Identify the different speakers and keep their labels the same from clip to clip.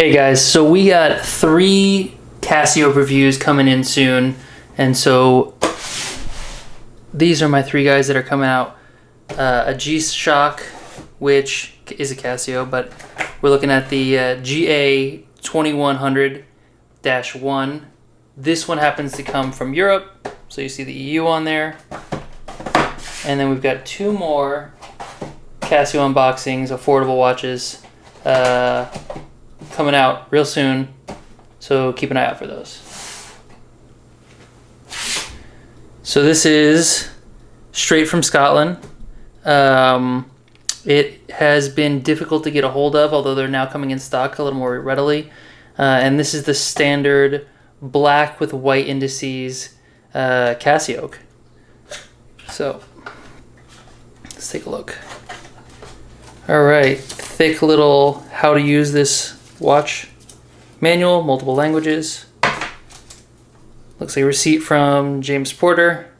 Speaker 1: Hey guys, so we got 3 CasiOak reviews coming in soon, and so these are my 3 guys that are coming out. A G-Shock, which is a Casio, but we're looking at the GA-2100-1. This one happens to come from Europe, so you see the EU on there. And then we've got 2 more Casio unboxings, affordable watches, coming out real soon, so keep an eye out for those. So this is straight from Scotland. It has been difficult to get a hold of, although they're now coming in stock a little more readily. And this is the standard black with white indices CasiOak. So let's take a look. All right, thick little how to use this watch manual, multiple languages. Looks like a receipt from James Porter.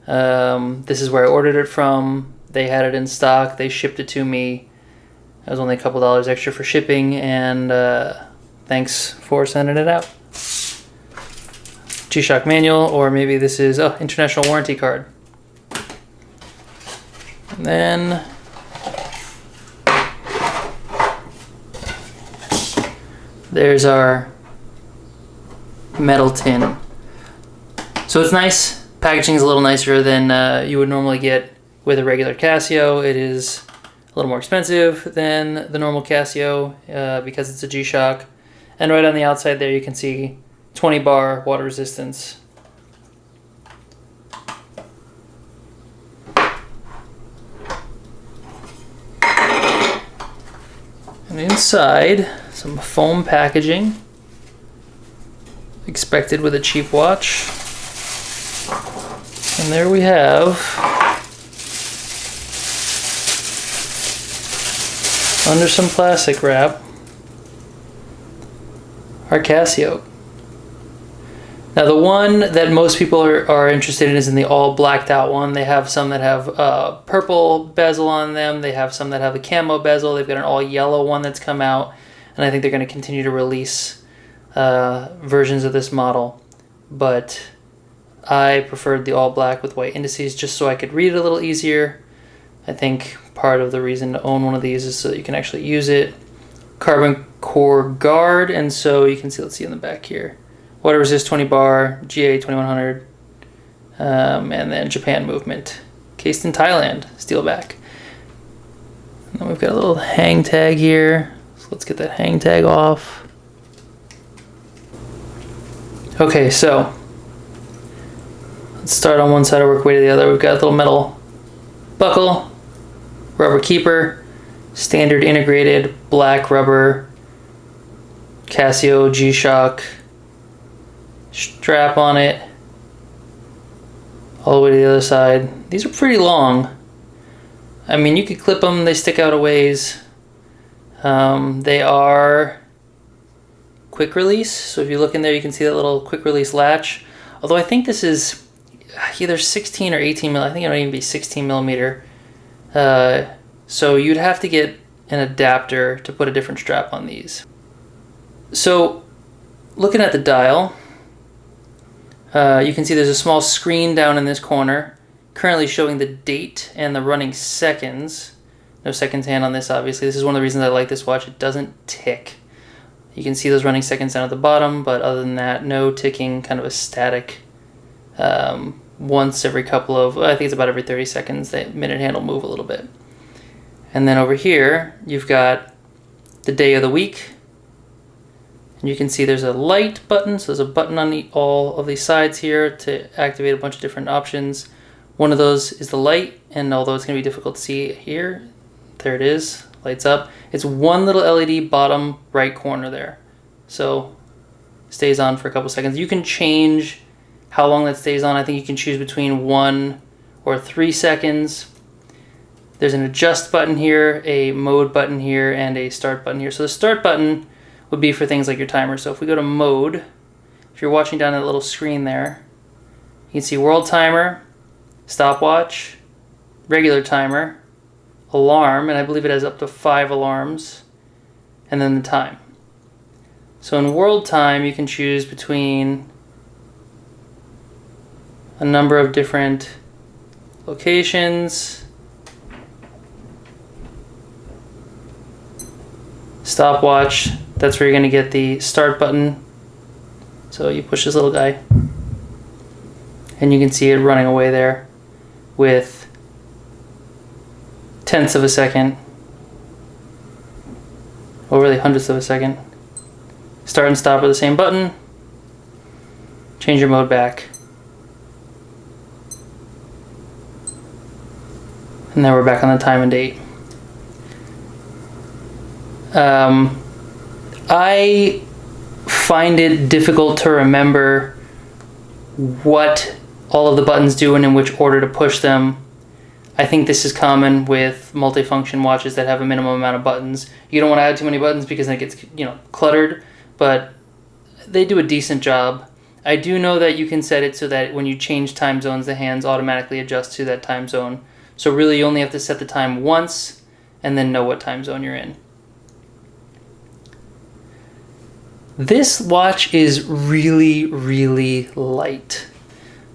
Speaker 1: This is where I ordered it from. They had it in stock. They shipped it to me. It was only a couple dollars extra for shipping, and thanks for sending it out. G-Shock manual, or maybe this is international warranty card. And then there's our metal tin. So it's nice. Packaging is a little nicer than you would normally get with a regular Casio. It is a little more expensive than the normal Casio because it's a G-Shock. And right on the outside there you can see 20 bar water resistance. And inside, some foam packaging, expected with a cheap watch. And there we have under some plastic wrap our CasiOak. Now the one that most people are interested in is in the all blacked out one. They have some that have purple bezel on them. They have some that have a camo bezel. They've got an all yellow one that's come out. And I think they're going to continue to release versions of this model. But I preferred the all black with white indices just so I could read it a little easier. I think part of the reason to own one of these is so that you can actually use it. Carbon core guard, and so you can see, let's see in the back here. Water resist 20 bar, GA-2100, and then Japan movement. Cased in Thailand, steel back. And then we've got a little hang tag here. So let's get that hang tag off. Okay, so let's start on one side and work way to the other. We've got a little metal buckle, rubber keeper, standard integrated black rubber Casio G-Shock strap on it all the way to the other side. These are pretty long. I mean, you could clip them, they stick out a ways. They are quick release, so if you look in there you can see that little quick release latch. Although I think this is either 16 or 18 mil. I think it might even be 16 millimeter. So you'd have to get an adapter to put a different strap on these. So looking at the dial, you can see there's a small screen down in this corner currently showing the date and the running seconds. No seconds hand on this, obviously. This is one of the reasons I like this watch. It doesn't tick. You can see those running seconds down at the bottom, but other than that, no ticking, kind of a static. Once every couple of, I think it's about every 30 seconds, the minute hand will move a little bit. And then over here, you've got the day of the week. And you can see there's a light button, so there's a button on all of these sides here to activate a bunch of different options. One of those is the light, and although it's going to be difficult to see here, there it is, lights up. It's one little LED bottom right corner there. So stays on for a couple seconds. You can change how long that stays on. I think you can choose between 1 or 3 seconds. There's an adjust button here, a mode button here, and a start button here. So the start button would be for things like your timer. So if we go to mode, if you're watching down that little screen there, you can see world timer, stopwatch, regular timer, alarm, and I believe it has up to 5 alarms, and then the time. So in world time, you can choose between a number of different locations. Stopwatch, that's where you're going to get the start button. So you push this little guy, and you can see it running away there with tenths of a second, or really hundredths of a second. Start and stop are the same button. Change your mode back. And now we're back on the time and date. I find it difficult to remember what all of the buttons do and in which order to push them. I think this is common with multifunction watches that have a minimum amount of buttons. You don't want to add too many buttons because then it gets, cluttered, but they do a decent job. I do know that you can set it so that when you change time zones, the hands automatically adjust to that time zone. So really you only have to set the time once and then know what time zone you're in. This watch is really, really light.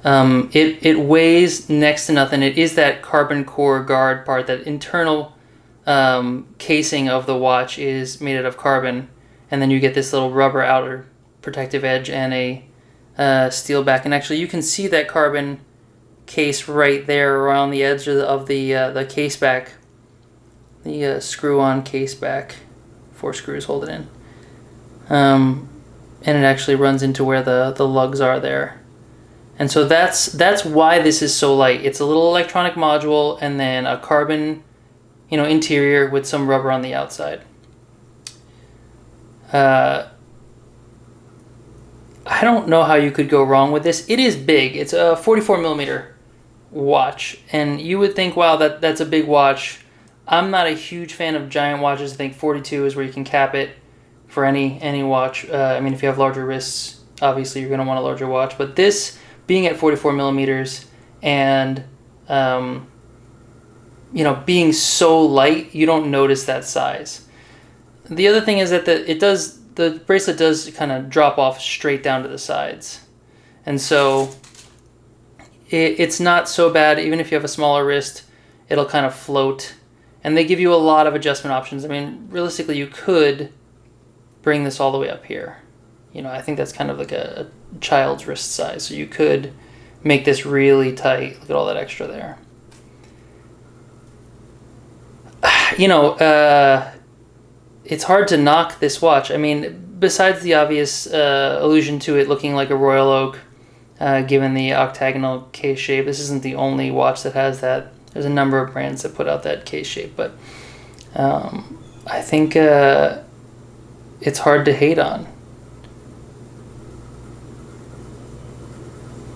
Speaker 1: It weighs next to nothing. It is that carbon core guard part, that internal casing of the watch is made out of carbon, and then you get this little rubber outer protective edge and a steel back. And actually you can see that carbon case right there around the edge of the case back, the screw-on case back. 4 screws hold it in. And it actually runs into where the lugs are there. And so that's why this is so light. It's a little electronic module and then a carbon, interior with some rubber on the outside. I don't know how you could go wrong with this. It is big. It's a 44 millimeter watch, and you would think, wow, that's a big watch. I'm not a huge fan of giant watches. I think 42 is where you can cap it for any watch. If you have larger wrists, obviously you're going to want a larger watch. But this, being at 44 millimeters and being so light, you don't notice that size. The other thing is that the bracelet does kind of drop off straight down to the sides, and so it's not so bad. Even if you have a smaller wrist, it'll kind of float. And they give you a lot of adjustment options. I mean, realistically, you could bring this all the way up here. I think that's kind of like a child's wrist size. So you could make this really tight. Look at all that extra there. It's hard to knock this watch. I mean, besides the obvious allusion to it looking like a Royal Oak, given the octagonal case shape, this isn't the only watch that has that. There's a number of brands that put out that case shape, but I think it's hard to hate on.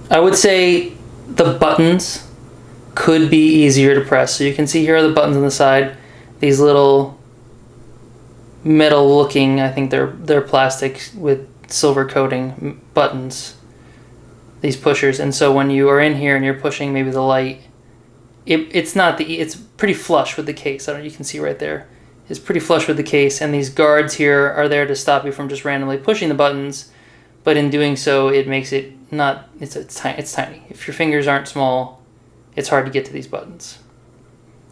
Speaker 1: I would say the buttons could be easier to press. So you can see here are the buttons on the side. These little metal looking, I think they're plastic with silver coating buttons, these pushers. And so when you are in here and you're pushing maybe the light, it's pretty flush with the case. I don't know, you can see right there. It's pretty flush with the case, and these guards here are there to stop you from just randomly pushing the buttons, but in doing so, it makes it not, it's tiny. If your fingers aren't small, it's hard to get to these buttons.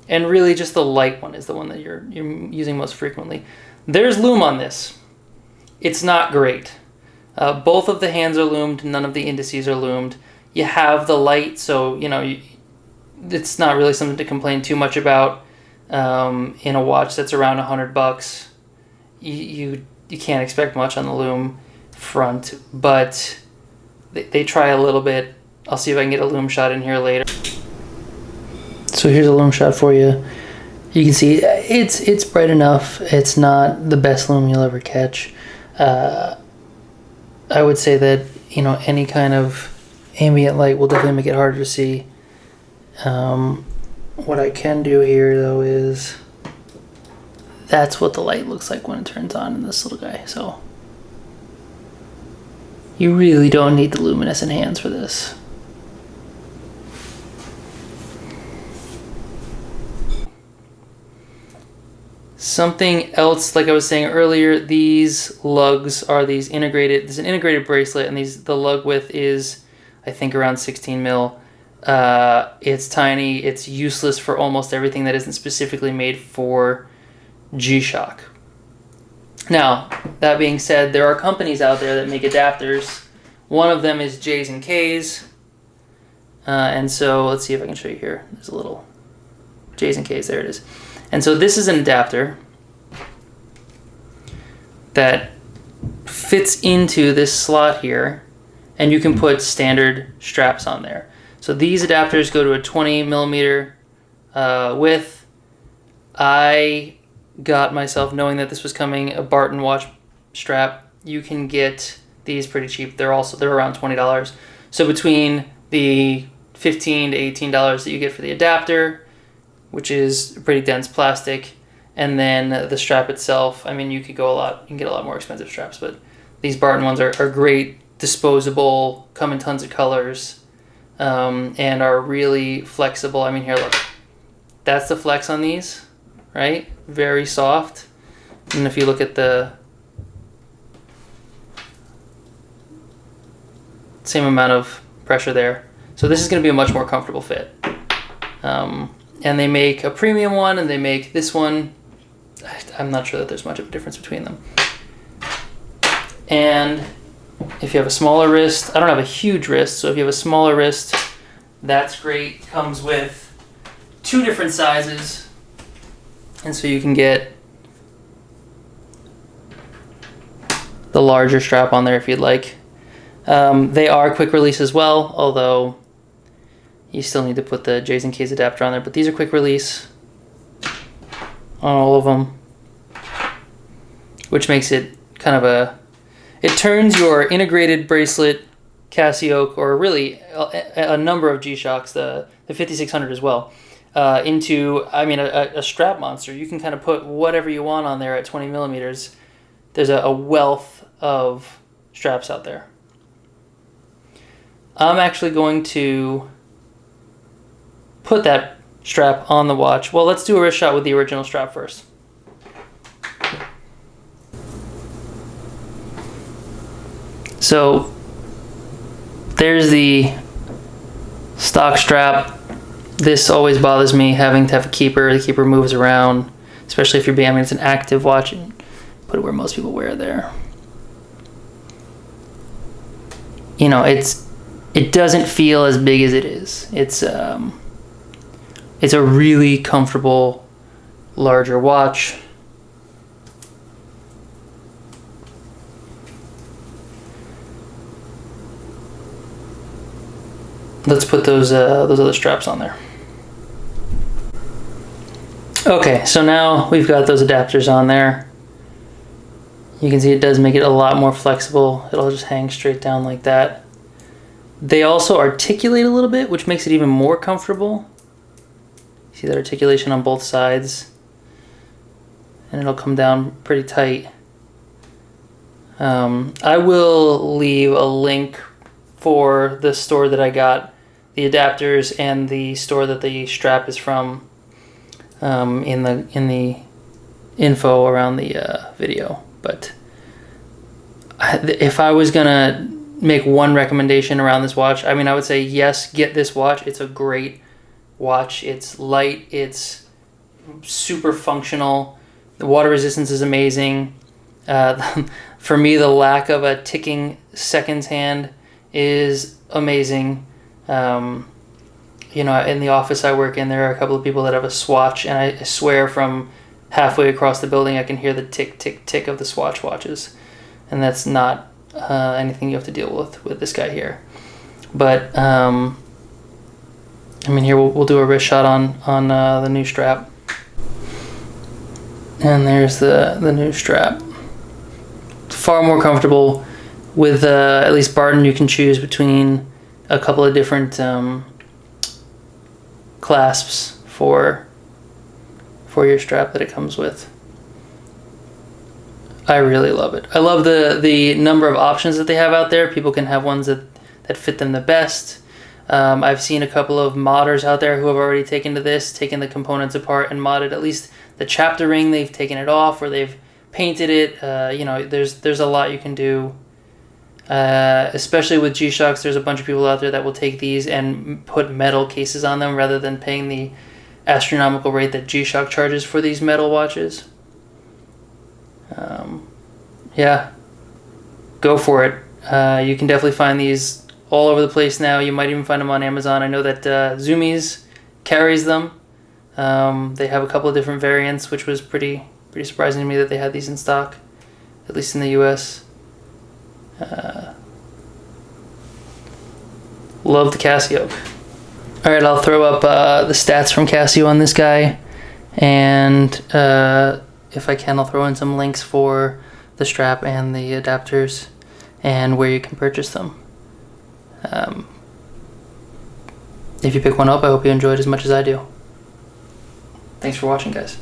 Speaker 1: And really just the light one is the one that you're using most frequently. There's Lume on this. It's not great. Both of the hands are lumed, none of the indices are lumed. You have the light, so it's not really something to complain too much about. In a watch that's around $100, you can't expect much on the Lume front, but they try a little bit. I'll see if I can get a Lume shot in here later. So here's a Lume shot for you. You can see it's bright enough. It's not the best Lume you'll ever catch. I would say that any kind of ambient light will definitely make it harder to see. What I can do here though is that's what the light looks like when it turns on in this little guy. So you really don't need the luminescent hands for this. Something else, like I was saying earlier, these lugs are these integrated, there's an integrated bracelet, and the lug width is, I think, around 16 mil. It's tiny, it's useless for almost everything that isn't specifically made for G-Shock. Now, that being said, there are companies out there that make adapters. One of them is J's and K's. And so let's see if I can show you here. There's a little J's and K's, there it is. And so this is an adapter that fits into this slot here, and you can put standard straps on there. So these adapters go to a 20 millimeter width. I got myself, knowing that this was coming, a Barton watch strap. You can get these pretty cheap. They're around $20. So between the $15 to $18 that you get for the adapter, which is pretty dense plastic, and then the strap itself, I mean, you can get a lot more expensive straps, but these Barton ones are great, disposable, come in tons of colors, and are really flexible. I mean, here, look, that's the flex on these, right? Very soft. And if you look at the same amount of pressure there. So this is going to be a much more comfortable fit. And they make a premium one, and they make this one. I'm not sure that there's much of a difference between them. And if you have a smaller wrist, I don't have a huge wrist, so if you have a smaller wrist, that's great. Comes with 2 different sizes, and so you can get the larger strap on there if you'd like. They are quick release as well, although you still need to put the J's and K's adapter on there, but these are quick release on all of them, which makes it kind of it turns your integrated bracelet CasiOak, or really a number of G-Shocks, the 5600 as well, into, I mean, a strap monster. You can kind of put whatever you want on there at 20 millimeters. There's a wealth of straps out there. I'm actually going to put that strap on the watch. Well, let's do a wrist shot with the original strap first. So there's the stock strap. This always bothers me, having to have a keeper. The keeper moves around, especially if you're being, I mean, it's an active watch, and put it where most people wear it there. You know, it doesn't feel as big as it is. It's a really comfortable, larger watch. Let's put those other straps on there. Okay, so now we've got those adapters on there. You can see it does make it a lot more flexible. It'll just hang straight down like that. They also articulate a little bit, which makes it even more comfortable. See that articulation on both sides, and it'll come down pretty tight. I will leave a link for the store that I got the adapters and the store that the strap is from in the info around the video. But if I was gonna make one recommendation around this watch, I mean, I would say yes, get this watch. It's a great watch. It's light, it's super functional, the water resistance is amazing. For me, the lack of a ticking seconds hand is amazing. You know, in the office I work in, there are a couple of people that have a Swatch, and I swear from halfway across the building I can hear the tick tick tick of the Swatch watches, and that's not anything you have to deal with this guy here. But I mean, here we'll do a wrist shot on the new strap. And there's the new strap. Far more comfortable. With at least Barton, you can choose between a couple of different clasps for your strap that it comes with. I really love it. I love the number of options that they have out there. People can have ones that fit them the best. I've seen a couple of modders out there who have already taken to this, taken the components apart and modded at least the chapter ring. They've taken it off or they've painted it. You know, there's a lot you can do. Especially with G-Shocks, there's a bunch of people out there that will take these and put metal cases on them rather than paying the astronomical rate that G-Shock charges for these metal watches. Yeah, go for it. You can definitely find these all over the place now. You might even find them on Amazon. I know that Zoomies carries them. They have a couple of different variants, which was pretty surprising to me that they had these in stock, at least in the US. Love the CasiOak. Alright, I'll throw up the stats from Casio on this guy, and if I can, I'll throw in some links for the strap and the adapters and where you can purchase them. If you pick one up, I hope you enjoy it as much as I do. Thanks for watching, guys.